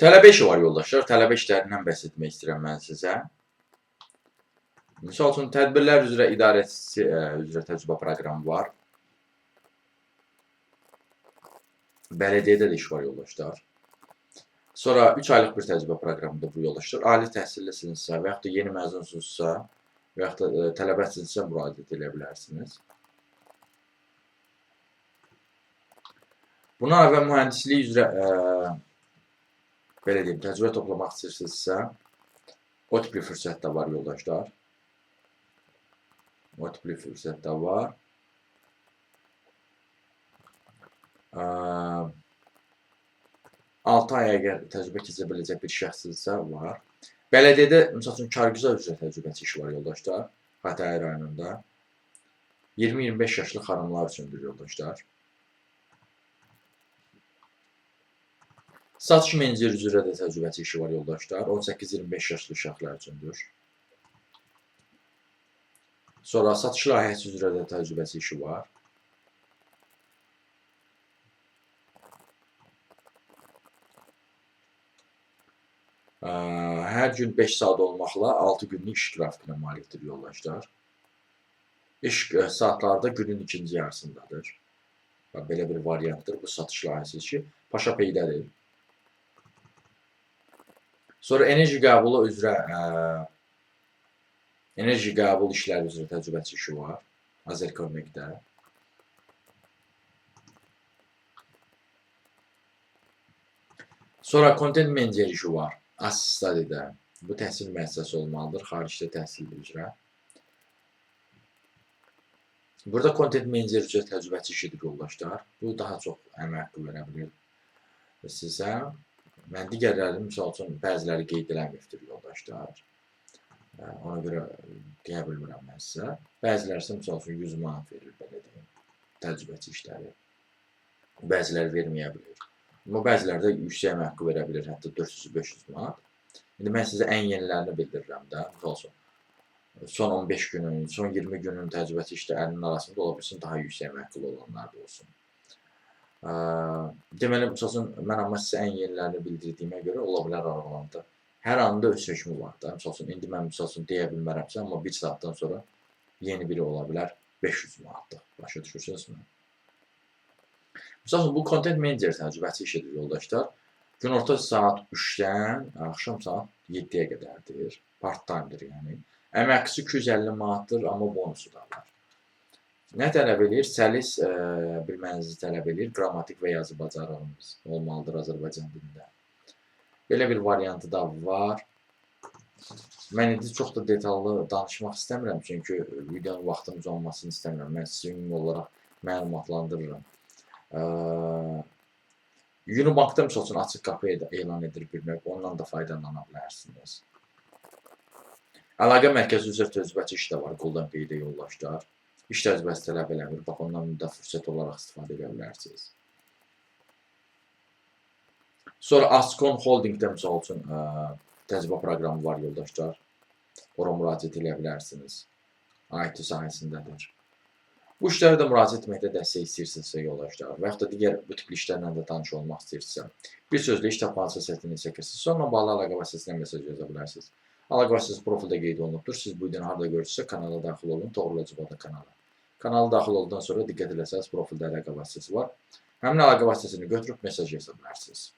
Tələbə işi var yoldaşlar. Tələbə işlərindən bəhs etmək istəyirəm mən sizə. Misal üçün, tədbirlər üzrə idarəçisi üzrə təcrübə proqramı var. Bələdiyyədə də iş var yoldaşlar. Sonra 3 aylıq bir təcrübə proqramıdır bu yoldaşlar. Ali təhsillisinizsə və yaxud da yeni məzunsunuzsa və yaxud da tələbəsinizsə müraciət edə bilərsiniz. Bundan əvvəl mühəndislik üzrə belə deyim, təcrübə toplamaq istəyirsinizsə, o tipli fürsət də var yoldaşlar. O tipli fürsət də var. 6 ay əgər təcrübə keçə biləcək bir şəxsinizsə var. Bələdiyyədə, misal üçün, Kargüzar üzrə təcrübəsi işi var yoldaşlar, Xətai rayonunda. 20-25 yaşlı xanımlar üçündür yoldaşlar. Satış meneceri üzrə də təcrübəsi işi var yoldaşlar, 18-25 yaşlı uşaqlar üçündür. Sonra satış layihəsi üzrə də təcrübəsi işi var. Hər gün 5 saat olmaqla 6 günlük iş qrafikinə malikdir yoldaşlar. İş saatları da günün ikinci yarısındadır. Belə bir variantdır bu satış layihəsi işi. Paşa peydədir. Sonra enerji qəbulu üzrə enerji qəbul işləri üzrə təcrübəsi işi var. Azərkonnektdə. Sonra content meneceri işi var. As-Study'də. Bu təhsil müəssisəsi olmalıdır, xaricdə təhsil üzrə. Burada content meneceri üzrə təcrübəsi işidir yoldaşlar. Bu daha çox əmək haqqı verə bilir sizə. Mən digərlərini, misal üçün, bəziləri qeyd eləməkdir yoldaşlar. Ona görə deyə bilmirəm mən sizə. Bəziləri isə, misal üçün, 100 manat verir, belə deyim, təcrübəçi işləri. Bəziləri verməyə bilir. Amma bəziləri də yüksək əmək haqqı verə bilir, hətta 400-500 manat. İndi mən sizə ən yenilərini bildirirəm də, misal üçün, son 15 günün, son 20 günün təcrübəçi işlərinin arasında ola bilsin, daha yüksək əmək haqqı olanlar da olsun. Deməli, məsələn, mən amma sizə ən yenilərini bildirdiyimə görə ola bilər aralarında. Hər anda öz hökmü var da. Məsələn, indi mən deyə bilmərəmsə, amma bir saatdan sonra yeni biri ola bilər 500 manatlıq. Başa düşürsünüzmü? Məsələn, bu content manager təcrübəsi işidir yoldaşlar. Günorta saat 3-dən axşam saat 7-yə qədərdir. Part-time'dir yəni. Əmək haqqısı 250 manatdır, amma bonusu da var. Nə tələb edir? Səlis bilmənizi tələb edir. Qrammatik və yazı bacarığınız olmalıdır Azərbaycan dilində. Belə bir variantı da var. Mən indi çox da detallı danışmaq istəmirəm, çünki videonun vaxtımız olmasını istəmirəm. Mən sizi ümumi olaraq məlumatlandırıram. Unibankda, misal üçün, açıq qapı elan edir bir növ, ondan da faydalana bilərsiniz. Əlaqə mərkəzi üzrə təcrübəçi iş də var, Golden Pay-də yoldaşlar. İş təcrübəsi tələb eləmir, bax ondan da fürsət olaraq istifadə edə bilərsiniz. Sonra Ascon Holdingdə, misal üçün, təcrübə proqramı var yoldaşlar. Ora müraciət edə bilərsiniz. IT sahəsindədir. Bu işlərə də müraciət etməkdə dəstək istəyirsinizsə yoldaşlar və yaxud da digər bu tipli işlərlə də tanış olmaq istəyirsinizsə, bir sözlə iş tapmaca səhvini çəkirsiniz. Sonra bağlı əlaqə vasitəsilə mesaj yaza bilərsiniz. Əlaqə vasitəsi profildə qeyd olunubdur. Siz bu videonu harada görürsünüzsə kanala daxil olun, Toğrul kanala. Kanala daxil olduqdan sonra diqqət eləsəniz profildə əlaqə vasitəsi var. Həmin əlaqə vasitəsini götürüb mesaj yaza bilərsiniz.